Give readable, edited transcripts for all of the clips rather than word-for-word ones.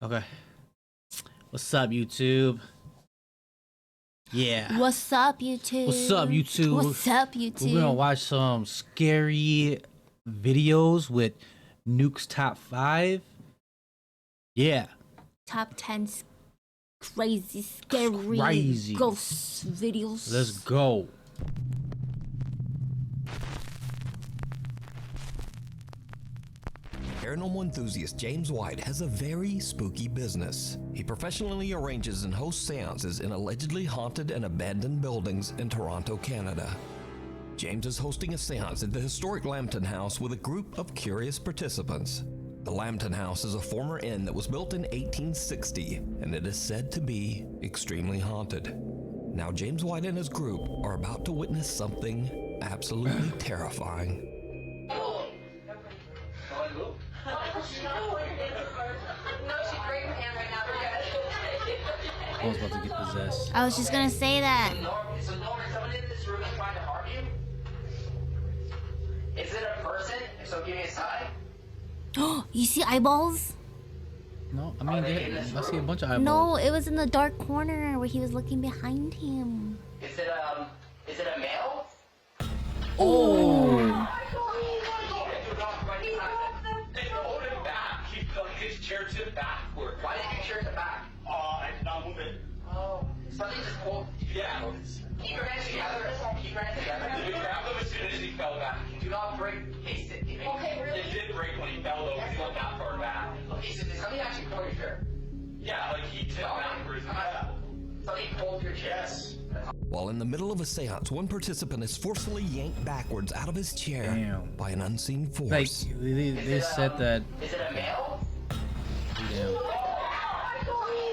Okay. What's up, YouTube? Yeah. What's up, YouTube? What's up, YouTube? What's up, YouTube? We're gonna watch some scary videos with Nukes top 5. Yeah. Top 10 crazy, scary ghost videos. Let's go. Paranormal enthusiast James White has a very spooky business. He professionally arranges and hosts seances in allegedly haunted and abandoned buildings in Toronto, Canada. James is hosting a seance at the historic Lambton House with a group of curious participants. The Lambton House is a former inn that was built in 1860, and it is said to be extremely haunted. Now James White and his group are about to witness something absolutely terrifying. I was about to get possessed. I was just gonna say that. So someone in this room is trying to harm you? Is it a person? If so, give me a sign. You see eyeballs? No, I mean, I see a bunch of eyeballs. No, it was in the dark corner where he was looking behind him. Is it a male? Oh! Hold him back. Keep his chair to the backward. Why did you chair to the back? I'm not moving. Oh, something just pulled. Yeah. Keep your hands together. Keep your hands together. You grabbed him as soon as he fell back. Do not break. Okay, really? It did break when he fell though, because he went that far back. Okay, so did something actually pull your chair? Yeah, like he tipped backwards. Something pulled your chair? Yes. While in the middle of a seance, one participant is forcefully yanked backwards out of his chair by an unseen force. Like, they said that... Is it a male? Damn.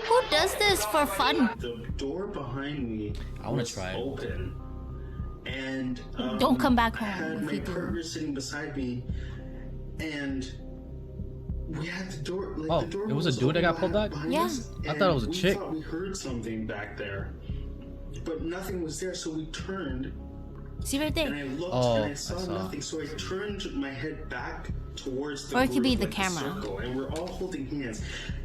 Who does this for fun? The door behind me I wanna was try it. open, and Don't come back I home had if my you do. partner sitting beside me, and we had the door. Like, Oh, the door it was a dude that got pulled back? behind Yeah. us, I thought it was a and chick. We thought we heard something back there, but nothing was there. So we turned, See right and I there? looked, Oh, and I I saw saw. nothing. So I turned my head back towards the Or it could be group, the like camera. circle, and we're all holding hands.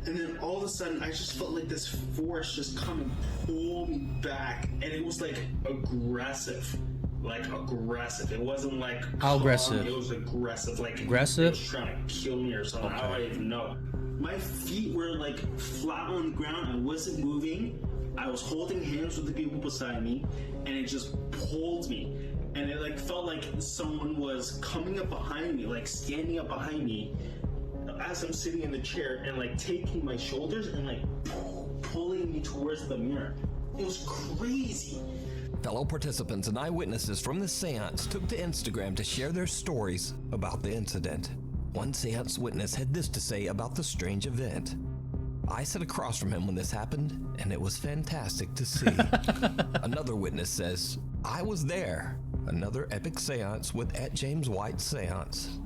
And then all of a sudden, I just felt like this force just come and pull me back, and it was like aggressive. Like aggressive. It wasn't like How calm, aggressive? It was aggressive. Like Aggressive? It was trying to kill me or something. I don't even know. My feet were like flat on the ground. I wasn't moving. I was holding hands with the people beside me, and it just pulled me. And it like felt like someone was coming up behind me, like standing up behind me, as I'm sitting in the chair, and like taking my shoulders and like pulling me towards the mirror. It was crazy. Fellow participants and eyewitnesses from the seance took to Instagram to share their stories about the incident. One seance witness had this to say about the strange event. I sat across from him when this happened, and it was fantastic to see. Another witness says, I was there. Another epic seance with @James White Seance.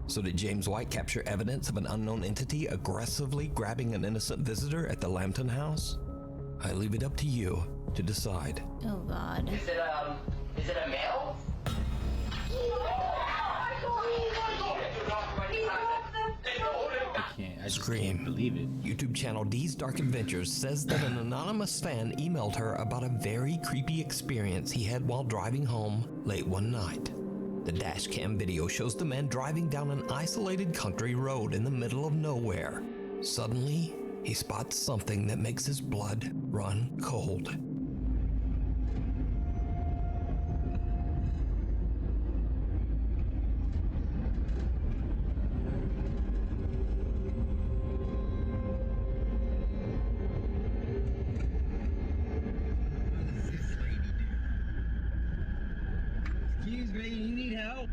So did James White capture evidence of an unknown entity aggressively grabbing an innocent visitor at the Lambton House? I leave it up to you to decide. Oh God. Is it a male? I just Scream. can't believe it. YouTube channel D's Dark Adventures says that an anonymous fan emailed her about a very creepy experience he had while driving home late one night. The dash cam video shows the man driving down an isolated country road in the middle of nowhere. Suddenly, he spots something that makes his blood run cold. Excuse me, you need help?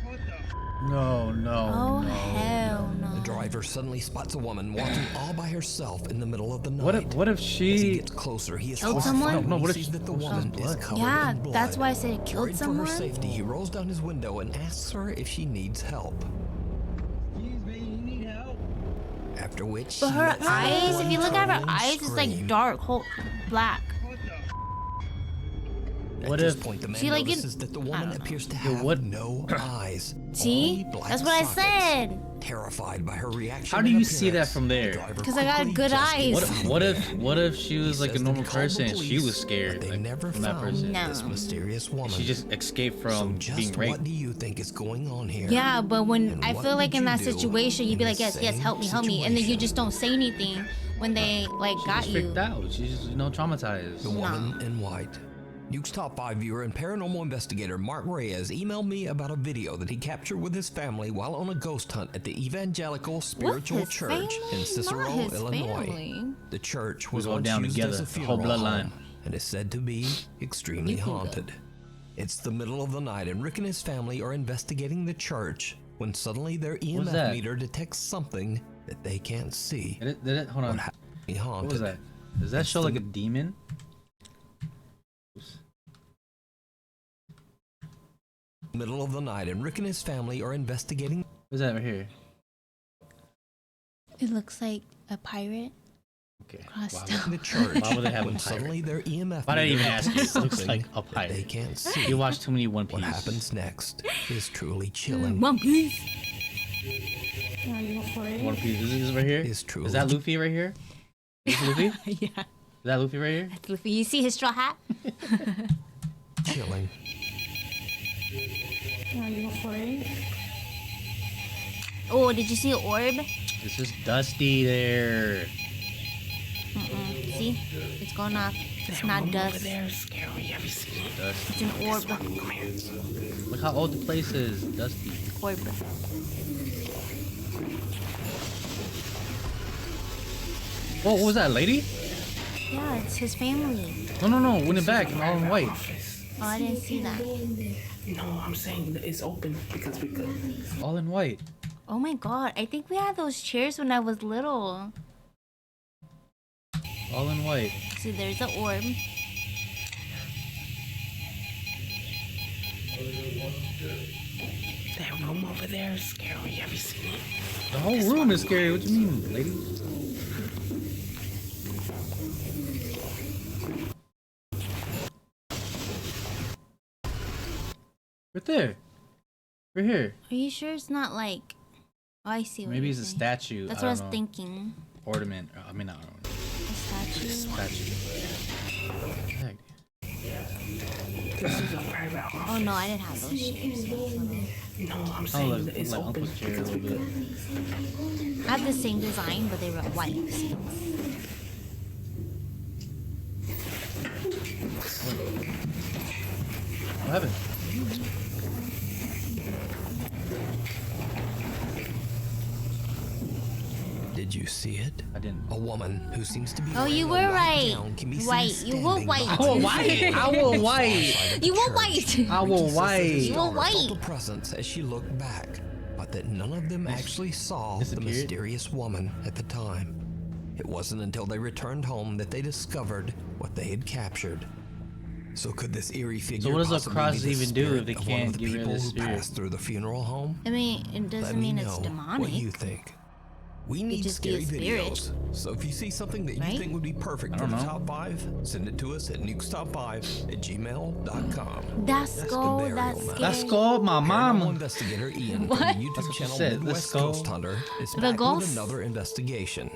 What the? No, no, Oh no. hell The no. driver suddenly spots a woman walking all by herself in the middle of the night. What if As he she... gets closer, he is Killed horrified someone? when No, what he if sees that the she- woman is blood? covered Yeah, in blood. that's why I said it killed Worried for someone. her safety, he rolls down his window and asks her if she needs help. Excuse me, you need help? After which, But she her lets out eyes, if you look at her one eyes, it's like scream. dark, whole black. What the? At What this if- point, the man See, like, notices that the woman don't know. appears to Yo, have what- no eyes. See? only black That's what I sockets. said. Terrified by her reaction. How do and you see that appearance, from there? the driver 'Cause I got quickly good adjusted eyes. the What if she was He like a says that normal he called the person and she police, was scared but they like, never from that found person? No. this mysterious woman. She just escaped so from just being what raped. do you think is going on here? Yeah, but when And I what feel like would in you that do situation, you'd be in like, the yes, help me, and then you situation? just don't say anything when they like She got just you. freaked out. She's just, traumatized. The woman in white. Nuke's Top 5 viewer and paranormal investigator Mark Reyes emailed me about a video that he captured with his family while on a ghost hunt at the Evangelical Spiritual his Church family? in Cicero, Not his Illinois. family. The church We was go once down used together, as a the whole funeral bloodline. home and is said to be extremely You can go. haunted. It's the middle of the night and Rick and his family are investigating the church when suddenly their EMF that? meter detects something that they can't see. Did it, hold on. Be haunted. What was that? Does that show like a demon? Middle of the night and Rick and his family are investigating. What's that right here? It looks like a pirate Okay. crossed Wow. out. the church Why would they have a when pirate? suddenly their EMF Why did I meter even ask you? detects It looks something like a that they pirate. can't see. You watch too many One Piece. What happens next is truly chilling. One Piece. One Piece. Is this right here? Is truly Is that Luffy right here? Is this Luffy? Is Yeah. that Luffy right here? That's Luffy. You see his straw hat? chilling. Oh, did you see an orb? This is Dusty there. See? It's going off. It's not dust. Dusty. It's an orb. Look how old the place is. Dusty. Orb. Oh, what was that, lady? Yeah, it's his family. No. Win it back. All in white. Oh, I didn't see that. No, I'm saying that it's open because we could. All in white. Oh my god, I think we had those chairs when I was little. All in white. See, there's an orb. That room over there is scary. Have you seen it? The whole room is scary. What you mean, lady? Right there. Right here. Are you sure it's not like... Oh, I see what Maybe you're it's a saying. statue. That's what I was don't know. thinking. Ornament. I mean, not ornament. A statue. Statue. Heck. This is a private Oh office. no, I didn't have those chairs. No, I'm Oh, saying look, that it's like open Uncle's chair a because we little could. bit. I have the same design, but they were white. See? What happened? Did you see it? I didn't. A woman who seems to be Oh, you wearing a were white right. gown can be seen White. You were standing white. behind I will the white. I will white. side of the You were church. white. I will He says that his white. You were daughter felt white. a presence as she looked back, but that none of them actually saw the Disappeared? mysterious woman at the time. It wasn't until they returned home that they discovered what they had captured. So could this eerie figure what does a possibly cross be the even do spirit if they of one can't of the get rid of people the who spirit? passed through the funeral home? I mean, it Let doesn't me mean know it's what you demonic. think. We need just be a scary spirit. videos. So if you see something that you Right? think would be perfect I for don't the know. top 5, send it to us at nukestop5@gmail.com. That's That's go. the burial That's mound. scary. Let's go, my Paranormal mama. investigator Ian What? from the YouTube That's what she channel said. Midwest Let's go. Ghost Hunter is The back ghost? with another investigation.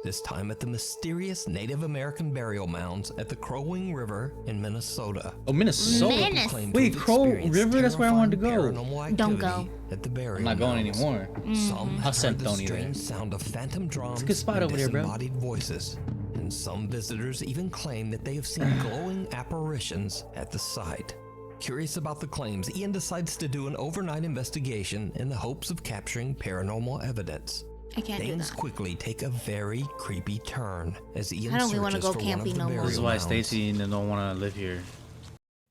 This time at the mysterious Native American burial mounds at the Crow Wing River in Minnesota. Oh, Minnesota. Menace. Claim Wait, to have Crow experienced River? That's where I wanted to terrifying go. paranormal Don't activity go. At the burial I'm not going mounds. anymore. Some I'll have send heard the Tony there. strange sound of phantom drums a good spot and over there, bro. disembodied voices. And some visitors even claim that they have seen glowing apparitions at the site. Curious about the claims, Ian decides to do an overnight investigation in the hopes of capturing paranormal evidence. I can't do Things that. quickly take a very creepy turn as Ian I don't even wanna searches go for one camping of the no more. burial This is why mounds. Stacy don't want to live here.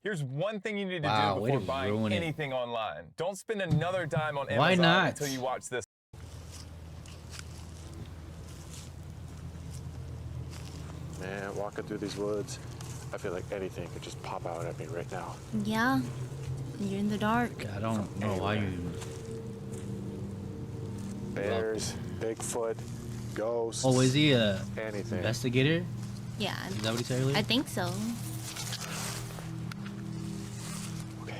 Here's one thing you need to Wow, do way to before buying ruin it. anything online. Don't spend another dime on Why Amazon not? until you watch this. Man, walking through these woods, I feel like anything could just pop out at me right now. Yeah. You're in the dark. I don't know why you. Bears, Bigfoot, ghosts. Oh, is he a anything? investigator? Yeah. Is that what he said earlier? I think so. Okay.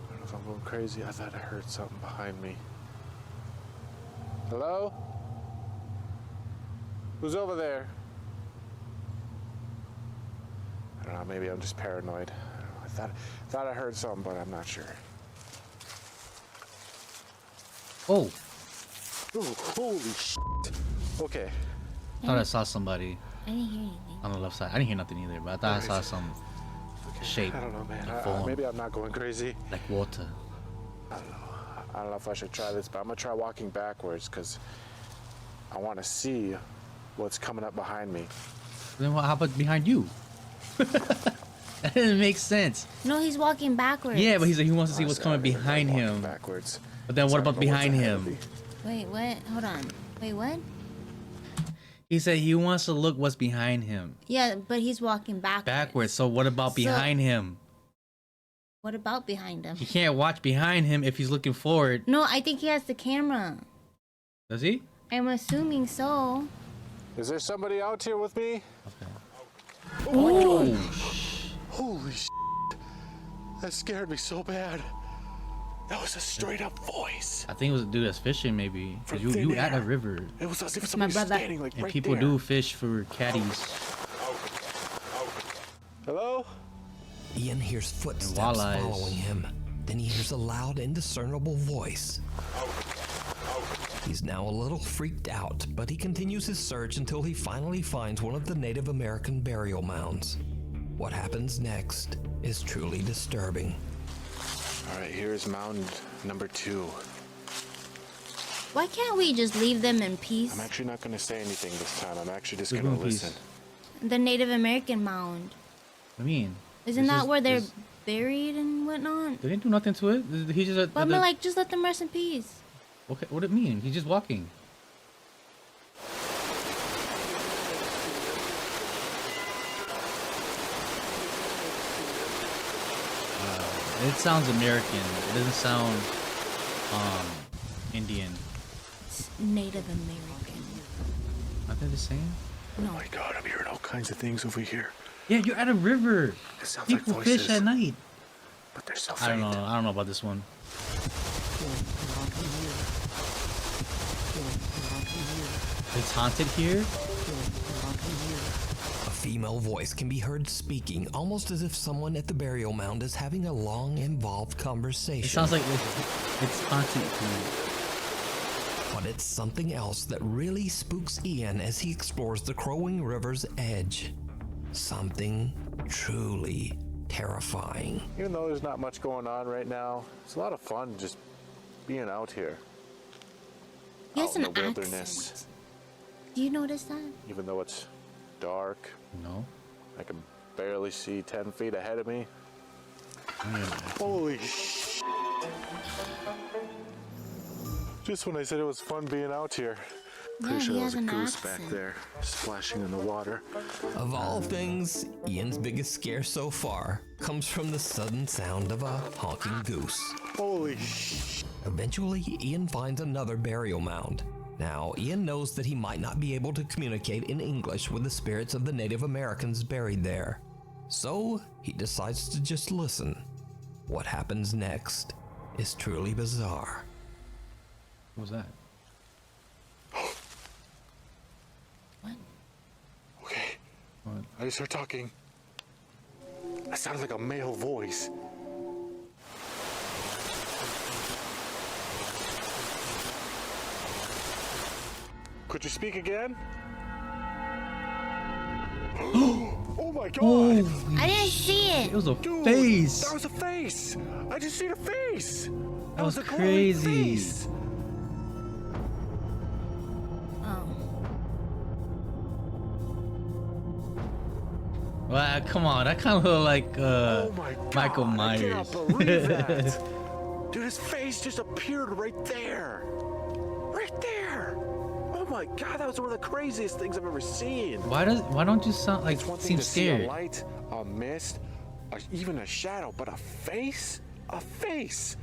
I don't know if I'm going crazy. I thought I heard something behind me. Hello? Who's over there? I don't know, maybe I'm just paranoid. I don't know. I thought I heard something, but I'm not sure. Oh, Ooh, holy shit. Okay. I thought I saw somebody I didn't hear anything. on the left side. I didn't hear nothing either, but I thought I saw some shape. I don't know, man. Foam. Maybe I'm not going crazy. Like water. I don't know if I should try this, but I'm gonna try walking backwards because I want to see what's coming up behind me. Then how about behind you? That doesn't make sense. No, he's walking backwards. Yeah, but he wants to see what's coming I really behind like walking him. backwards. But then what Sorry, about but what's behind ahead of him? me? Wait, what? Hold on. Wait, what? He said he wants to look what's behind him. Yeah, but he's walking backwards. Backwards. So what about behind him? What about behind him? He can't watch behind him if he's looking forward. No, I think he has the camera. Does he? I'm assuming so. Is there somebody out here with me? Oh, Holy shit. That scared me so bad. That was a straight up voice. I think it was a dude that's fishing maybe. 'Cause From thin you at air. a river. It was as if my somebody was brother. standing like And right people there. do fish for caddies. Hello? Ian hears footsteps walleyes. following him. Then he hears a loud, indiscernible voice. He's now a little freaked out, but he continues his search until he finally finds one of the Native American burial mounds. What happens next is truly disturbing. All right, here's mound number 2. Why can't we just leave them in peace? I'm actually not going to say anything this time. I'm actually just Leave going to them in peace. listen. The Native American mound. What do you mean? Isn't It's that just- where they're it's- buried and whatnot? They didn't do nothing to it. He just. But I mean, like, just let them rest in peace. Okay, what do it mean? He's just walking. It sounds American. It doesn't sound Indian. It's Native American. Aren't they the same? No. Oh my god, I'm hearing all kinds of things over here. Yeah, you're at a river. It sounds like People fish voices, at night. but they're so I don't faint. know. I don't know about this one. It's haunted here. A female voice can be heard speaking, almost as if someone at the burial mound is having a long, involved conversation. It sounds like it's haunted here. But it's something else that really spooks Ian as he explores the Crowing River's edge. Something truly terrifying. Even though there's not much going on right now, it's a lot of fun just being out here. He has Out in an the wilderness. accent. Do you notice that? Even though it's dark, No. I can barely see 10 feet ahead of me. Yeah. Holy shit. Just when I said it was fun being out here. Yeah, Pretty sure he there was has a an goose accent. back there, splashing in the water. Of all things, Ian's biggest scare so far comes from the sudden sound of a honking goose. Holy shit. Eventually, Ian finds another burial mound. Now, Ian knows that he might not be able to communicate in English with the spirits of the Native Americans buried there. So, he decides to just listen. What happens next is truly bizarre. What was that? Okay, What? I just heard talking. That sounded like a male voice. Could you speak again? Oh my god! I didn't see It it. was a Dude, face. That was a face! I just seen a face! That was a glowing crazy. face. Oh. Wow, come on. That kind of looked like Oh my god! Michael I Myers. cannot believe that! Dude, his face just appeared right there! Right there! Oh my god, that was one of the craziest things I've ever seen! Why don't you sound like It's one thing seem to see a scared? light, a mist, even a shadow, but a face? A face!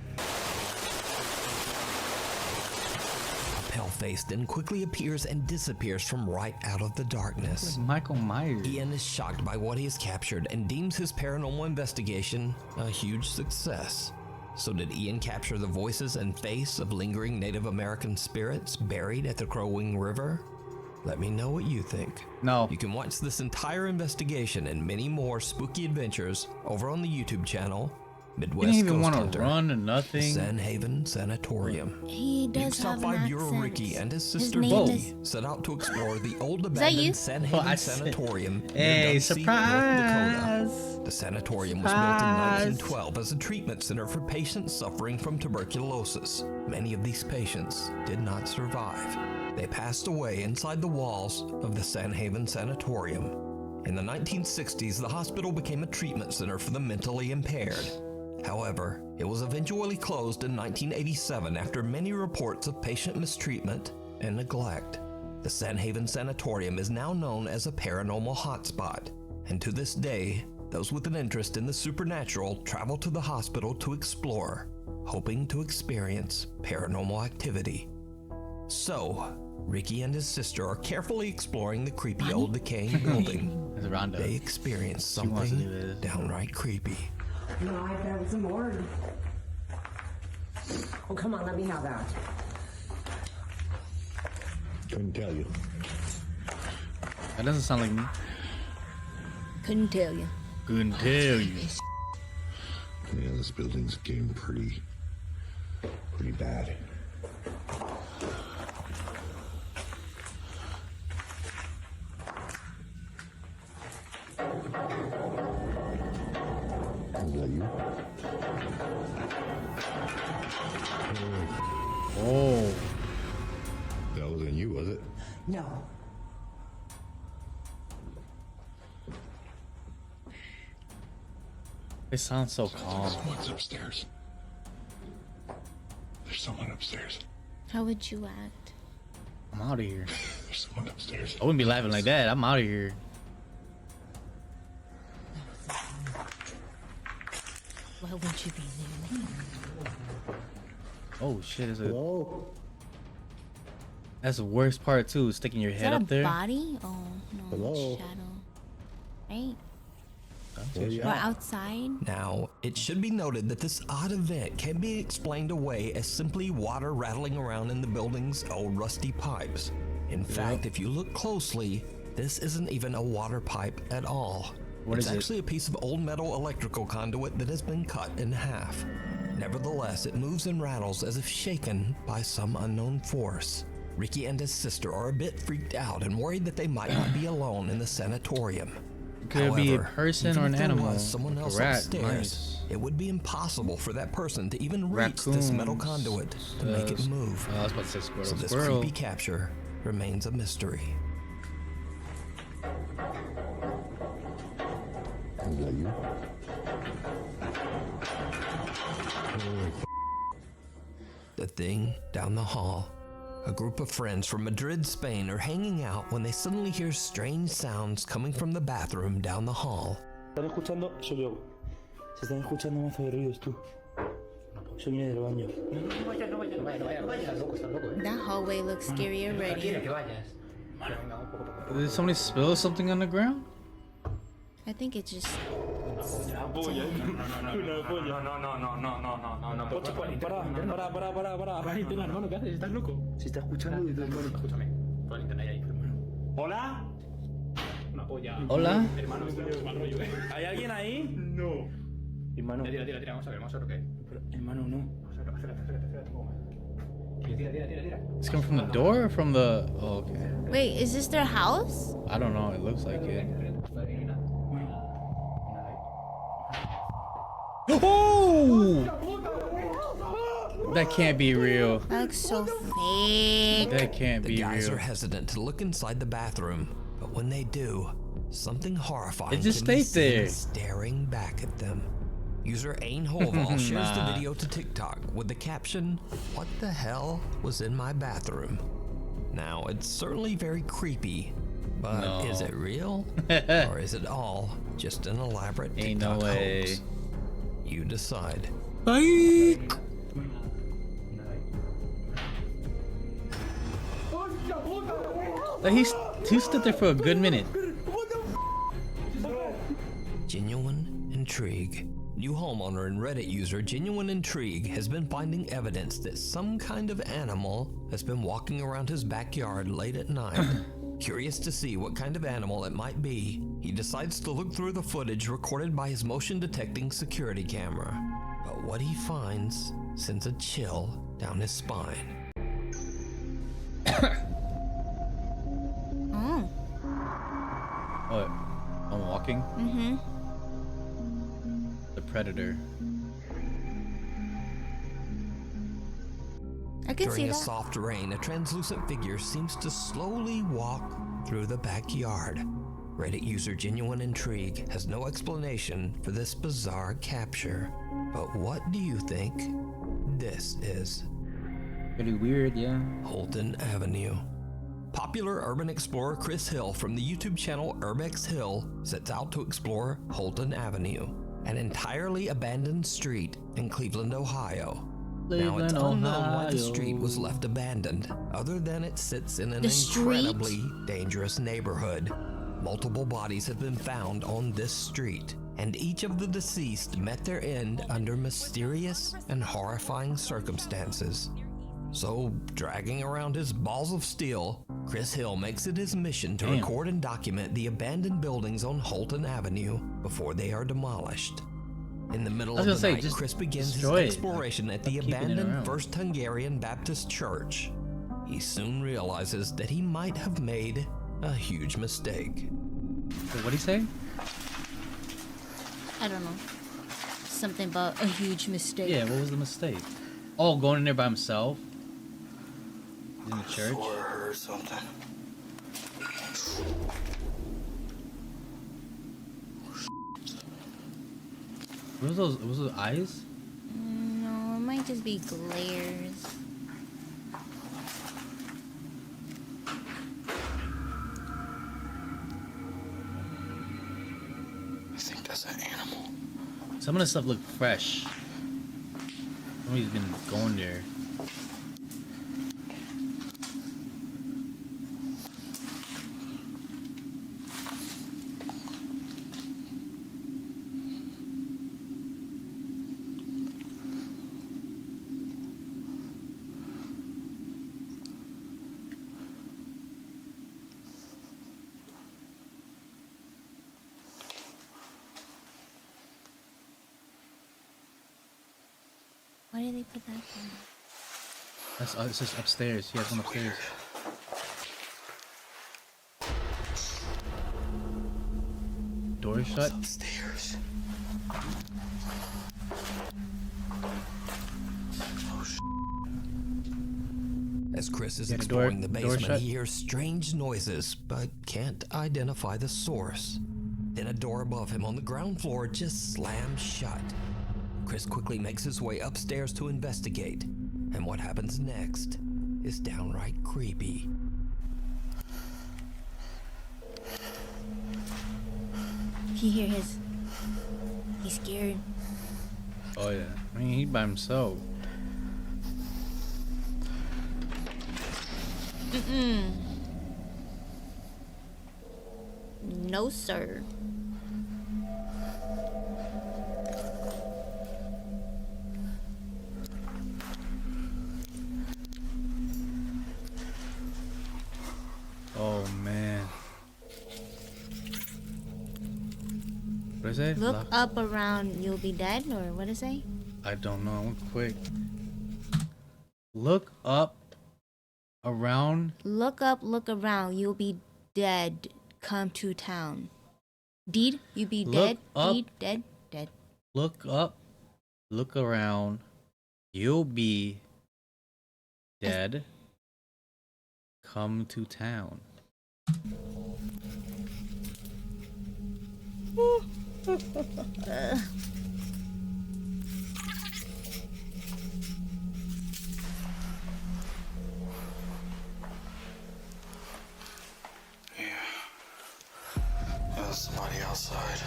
A pale face then quickly appears and disappears from right out of the darkness. Michael Myers. Ian is shocked by what he has captured and deems his paranormal investigation a huge success. So did Ian capture the voices and face of lingering Native American spirits buried at the Crow Wing River? Let me know what you think. No. You can watch this entire investigation and many more spooky adventures over on the YouTube channel, He Midwest didn't even Ghost want Hunter, to run or the nothing. Sanhaven Sanatorium. He does Nukes Top have 5 an Bureau accent. Ricky and his His sister name Vicky is- set out to explore the old that you? abandoned Sanhaven Oh, I see. Sanatorium near Hey, Dove City, North Dakota. surprise! The sanatorium was built in 1912 as a treatment center for patients suffering from tuberculosis. Many of these patients did not survive. They passed away inside the walls of the Sanhaven Sanatorium. In the 1960s, the hospital became a treatment center for the mentally impaired. However, it was eventually closed in 1987 after many reports of patient mistreatment and neglect. The Sanhaven Sanatorium is now known as a paranormal hotspot, and to this day, those with an interest in the supernatural travel to the hospital to explore, hoping to experience paranormal activity. So, Ricky and his sister are carefully exploring the creepy old decaying building. It's Rhonda. They experience She wants to do something this. downright creepy. No, I bet it was a morgue. Oh, come on, let me have that. Couldn't tell you. That doesn't sound like me. Couldn't tell you. Couldn't tell you. Yeah, this building's getting pretty bad. Is that you? Oh. That wasn't you, was it? No. It sounds so calm. Someone's upstairs. There's someone upstairs. How would you act? I'm out of here. There's someone upstairs. I wouldn't be laughing like that. I'm out of here. Why would you be near me? Oh shit! Is it? Hello? That's the worst part too. Sticking your Is head that a up there. body? Oh no, Hello? shadow. Right? Where you We're at? outside. Now, it should be noted that this odd event can be explained away as simply water rattling around in the building's old rusty pipes. In fact, if you look closely, this isn't even a water pipe at all. What it's is it? actually a piece of old metal electrical conduit that has been cut in half. Nevertheless, it moves and rattles as if shaken by some unknown force. Ricky and his sister are a bit freaked out and worried that they might not be alone in the sanatorium. Could be a However, person even or an if there animal. was someone else A rat, upstairs, mice. it would be impossible for that person to even reach this metal Raccoons, conduit to make it move. I was about to say squirrel. So this Squirrel. creepy capture remains a mystery. Is that you? The thing down the hall. A group of friends from Madrid, Spain are hanging out when they suddenly hear strange sounds coming from the bathroom down the hall. ¿Están escuchando? Soy yo. Se están escuchando más de ruidos tú. Yo vine del baño. That hallway looks scary already. Did somebody spill something on the ground? I think it just. Una polla. No. Para. Valentina, hermano, ¿qué haces? ¿Estás loco? Se está escuchando desde el baño. Escúchame. Pon el internet ahí, hermano. ¿Hola? Una polla. Hola. Hermano, es mal rollo, ¿Hay alguien ahí? No. Hermano. Tira, vamos a ver lo que es. Pero, hermano, no. Acércate, un poco más. Tira. It's coming from the door or from the? Oh, okay. Wait, is this their house? I don't know. It looks like it. Oh! That can't be real. That looks so fake. That can't The be guys real. are hesitant to look inside the bathroom, but when they do, something horrifying It just can be stayed there. seen staring back at them. User Ain Holval shares the Nah. video to TikTok with the caption, "What the hell was in my bathroom?" Now, it's certainly very creepy, but No. is it real? Or is it all just an elaborate Ain't no TikTok way. hoax? You decide. Like. Like he stood there for a good minute. Genuine intrigue, new homeowner and Reddit user Genuine Intrigue has been finding evidence that some kind of animal has been walking around his backyard late at night. Curious to see what kind of animal it might be, he decides to look through the footage recorded by his motion detecting security camera. But what he finds sends a chill down his spine. Oh. What? I'm walking? Mm-hmm. The predator. I can see During a that. soft rain, a translucent figure seems to slowly walk through the backyard. Reddit user Genuine Intrigue has no explanation for this bizarre capture. But what do you think this is? Pretty weird, yeah. Holton Avenue. Popular urban explorer Chris Hill from the YouTube channel Urbex Hill sets out to explore Holton Avenue, an entirely abandoned street in Cleveland, Ohio. Now, it's unknown why the street was left abandoned, other than it sits in an incredibly dangerous neighborhood. Multiple bodies have been found on this street, and each of the deceased met their end under mysterious and horrifying circumstances. So, dragging around his balls of steel, Chris Hill makes it his mission to record and document the abandoned buildings on Holton Avenue before they are demolished. In the middle of the night, Chris begins his exploration at the abandoned First Hungarian Baptist Church. He soon realizes that he might have made a huge mistake. What'd he say? I don't know. Something about a huge mistake. Yeah, what was the mistake? Oh, going in there by himself? In the church? I heard something. What was those? Was those eyes? No, it might just be glares. I think that's an animal. Some of the stuff looked fresh. Somebody's been going there. Why did they put that there? That's it's just upstairs. He has one upstairs. Door is shut. Upstairs. As Chris is Yeah, the exploring the door basement, shut. he hears strange noises, but can't identify the source. Then a door above him on the ground floor just slams shut. Chris quickly makes his way upstairs to investigate, and what happens next is downright creepy. You hear his... He's scared. Oh yeah. I mean, he's by himself. No, sir. Oh man. What is it? Look up around, you'll be dead, or what is it? I don't know. I went quick. Look up around. Look up, look around, you'll be dead. Come to town. Deed, you be Look dead. up. Deed, dead, dead. Look up. Look around. You'll be dead. Come to town. There's somebody outside.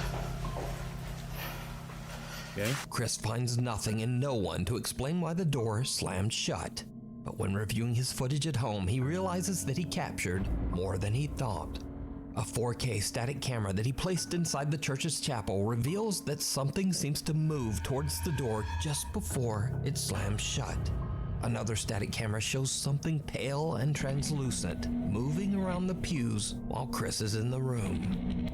Okay. Chris finds nothing and no one to explain why the door slammed shut. But when reviewing his footage at home, he realizes that he captured more than he thought. A 4K static camera that he placed inside the church's chapel reveals that something seems to move towards the door just before it slams shut. Another static camera shows something pale and translucent moving around the pews while Chris is in the room.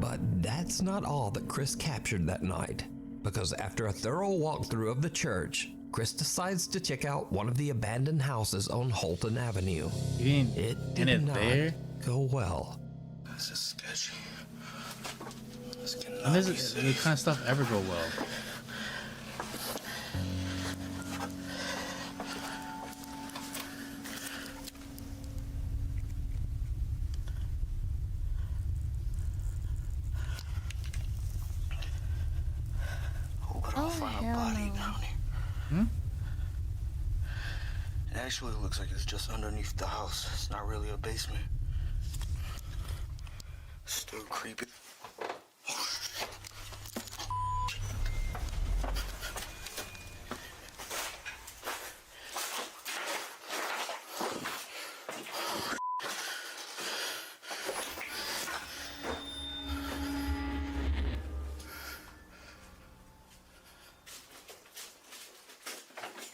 But that's not all that Chris captured that night, because after a thorough walkthrough of the church, Chris decides to check out one of the abandoned houses on Holton Avenue. It did not go well. This is sketchy. When does this kind of stuff ever go well? Oh, hell no. It actually looks like it's just underneath the house. It's not really a basement. Still creepy.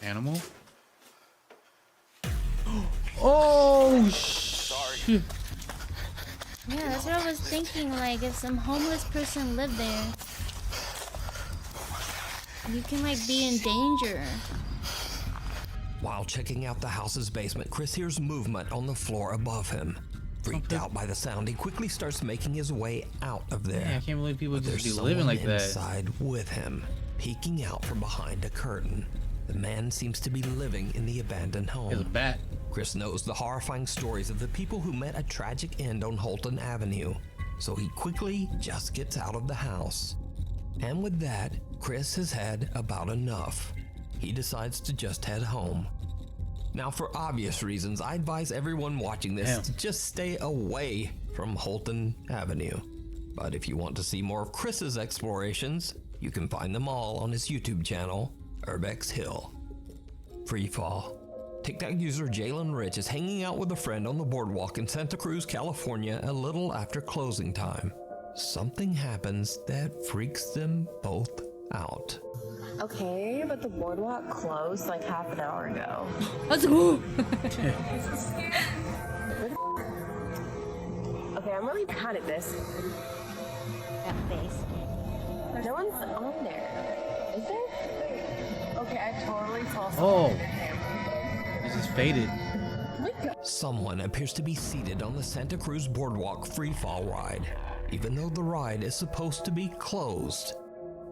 Animal? Oh, shit. Yeah, that's what I was thinking. Like, if some homeless person lived there, you can, like, be in danger. While checking out the house's basement, Chris hears movement on the floor above him. Freaked out by the sound, he quickly starts making his way out of there. Yeah, I can't believe people But just there's be living like someone that. inside with him, peeking out from behind a curtain. The man seems to be living in the abandoned home. There's a bat. Chris knows the horrifying stories of the people who met a tragic end on Holton Avenue, so he quickly just gets out of the house. And with that, Chris has had about enough. He decides to just head home. Now, for obvious reasons, I advise everyone watching this to just stay away from Holton Avenue. But if you want to see more of Chris's explorations, you can find them all on his YouTube channel, Urbex Hill. Freefall. TikTok user Jalen Rich is hanging out with a friend on the boardwalk in Santa Cruz, California a little after closing time. Something happens that freaks them both out. Okay, but the boardwalk closed like half an hour ago. Let's go. Okay, I'm really bad at this. That face. No one's on there. Is there? Okay, I totally saw Oh. This is faded. Someone appears to be seated on the Santa Cruz Boardwalk freefall ride, even though the ride is supposed to be closed.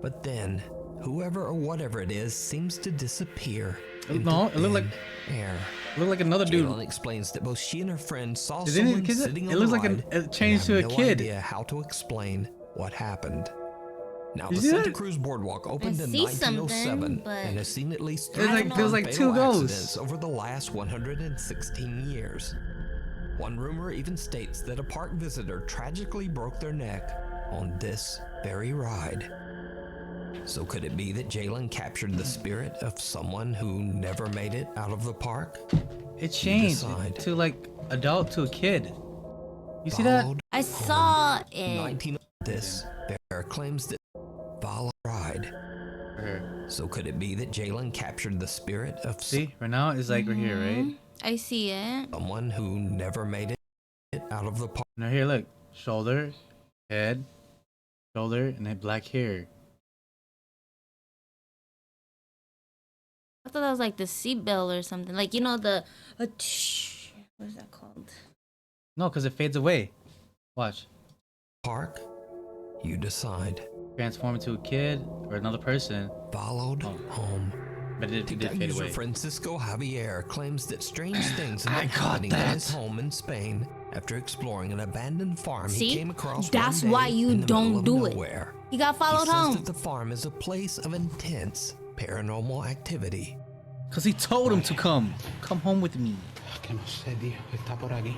But then, whoever or whatever it is seems to disappear. No, it looked like air. It looked like another dude. Jalen explains that both she and her friend saw Didn't someone it- sitting it on looks the like ride it changed and to have a no kid. idea how to explain what happened. Now, You the see Santa that? Cruz Boardwalk opened I in see 1907 something, but and has seen at least There's like- there's like fatal two ghosts. accidents over the last 116 years. One rumor even states that a park visitor tragically broke their neck on this very ride. So could it be that Jalen captured the spirit of someone who never made it out of the park? It changed decide. to like adult to a kid. You see that? Followed I saw it. 19 this bear claims that follow ride. So could it be that Jalen captured the spirit of See, right now it's like right here, right? I see it. someone who never made it out of the park? Now here, look, shoulder, head, shoulder, and then black hair. I thought that was like the seatbelt or something. Like, you know, the what is that called? No, because it fades away. Watch. Park? You decide. Transform into a kid or another person. Followed home. But it did TikTok fade user away. Francisco Javier claims that strange things have I been got happening in that. his home in Spain after exploring an abandoned farm See? he came across That's one day why you in the don't middle of do it. nowhere. He got He followed says home. that the farm is a place of intense paranormal activity. Because he told him to come. Come home with me. Que no sé, tío, que está por aquí.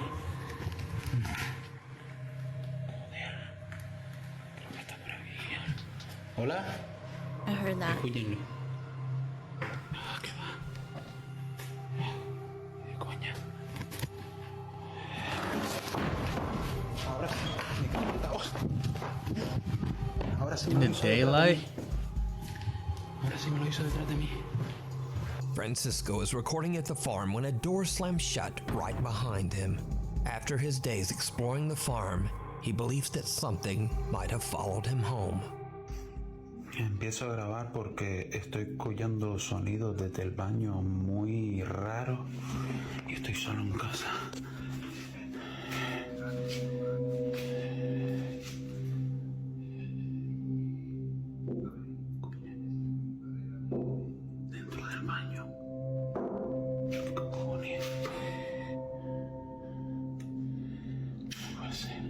Creo que está por aquí. Hola. I heard that. Escúchenlo. Ah, ¿qué va? De coña. In the daylight? Ahora sí me lo hizo detrás de mí. Francisco is recording at the farm when a door slams shut right behind him. After his days exploring the farm, he believes that something might have followed him home. Empiezo a grabar porque estoy escuchando sonidos desde el baño muy raros y estoy solo en casa. Dentro del baño. ¿Qué cojones? ¿Qué puede ser?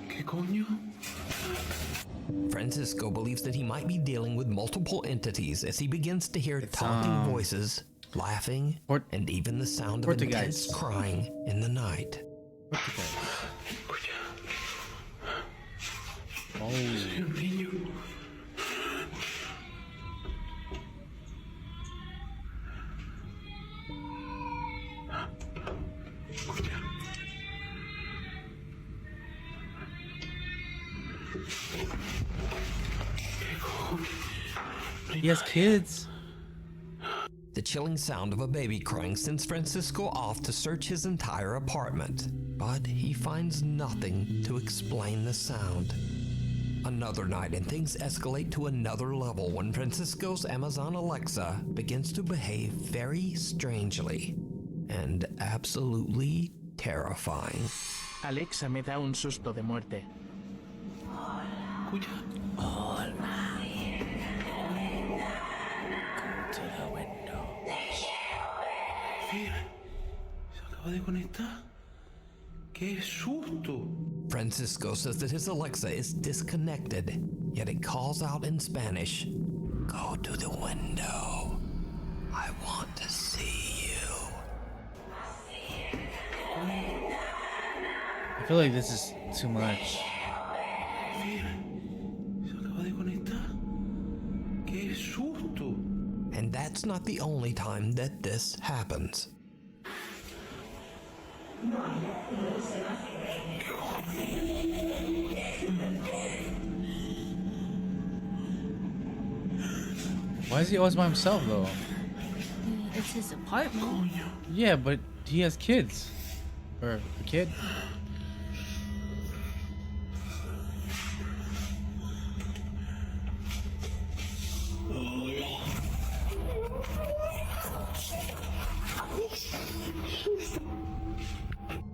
¿Qué coño? Francisco believes that he might be dealing with multiple entities as he begins to hear taunting voices, laughing, and even the sound of intense crying in the night. Oh. Soy un niño. He has kids. The chilling sound of a baby crying sends Francisco off to search his entire apartment, but he finds nothing to explain the sound. Another night and things escalate to another level when Francisco's Amazon Alexa begins to behave very strangely and absolutely terrifying. Alexa me da un susto de muerte. Escucha. Mira, se acaba de conectar. ¡Qué susto! Francisco says that his Alexa is disconnected, yet it calls out in Spanish, "Go to the window. I want to see you." I feel like this is too much. Mira, se acaba de conectar. ¡Qué susto! And that's not the only time that this happens. Why is he always by himself though? It's his apartment. Yeah, but he has kids. Or a kid.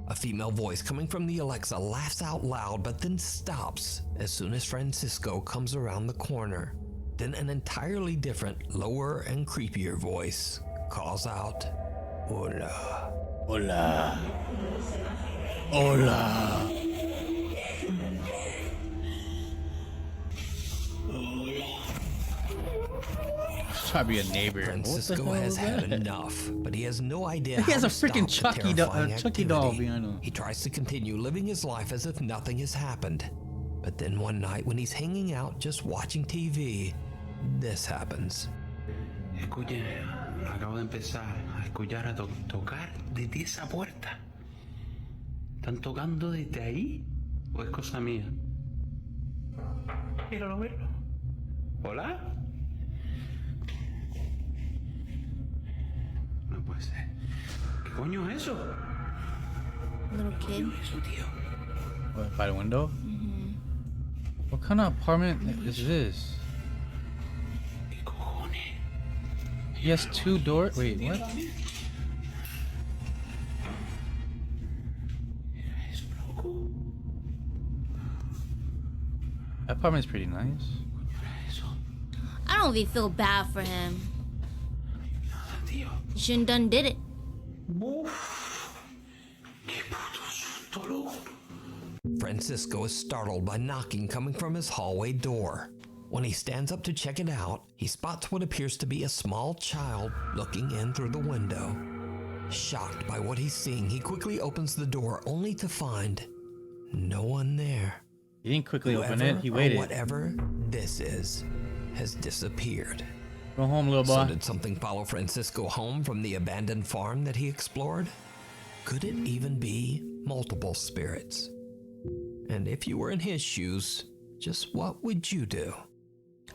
A female voice coming from the Alexa laughs out loud but then stops as soon as Francisco comes around the corner. Then an entirely different, lower and creepier voice calls out, "Hola." Hola. Hola. Try to be a neighbor. Francisco What the hell has is had that? enough, but he has no idea He how has a to stop freaking the Chucky terrifying doll activity. behind him. He tries to continue living his life as if nothing has happened. But then one night when he's hanging out just watching TV, this happens. Escuche, acabo de empezar a escuchar a tocar desde esa puerta. ¿Están tocando desde ahí? ¿O es cosa mía? Míralo, míralo. ¿Hola? No puede ser. ¿Qué coño es eso? Little kid. Eso, tío. What, by the window? What kind of apartment is this? ¿Qué cojones? He has two doors. Wait, what? Eso, loco. That apartment's pretty nice. Eso. I don't really feel bad for him. Nada, tío. He shouldn't done did it. Uf. Qué puto susto, loco. Francisco is startled by knocking coming from his hallway door. When he stands up to check it out, he spots what appears to be a small child looking in through the window. Shocked by what he's seeing, he quickly opens the door only to find no one there. He didn't quickly open Whoever it. He or waited. whatever this is has disappeared. Go home, little So boy. did something follow Francisco home from the abandoned farm that he explored? Could it even be multiple spirits? And if you were in his shoes, just what would you do?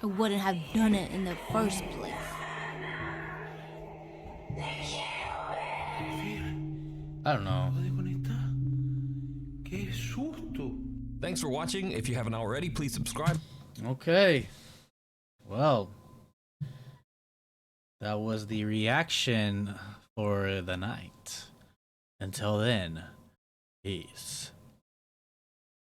I wouldn't have done it in the first place. I don't know. ¡Qué susto! Thanks for watching. If you haven't already, please subscribe. Okay. Well, that was the reaction for the night. Until then, peace.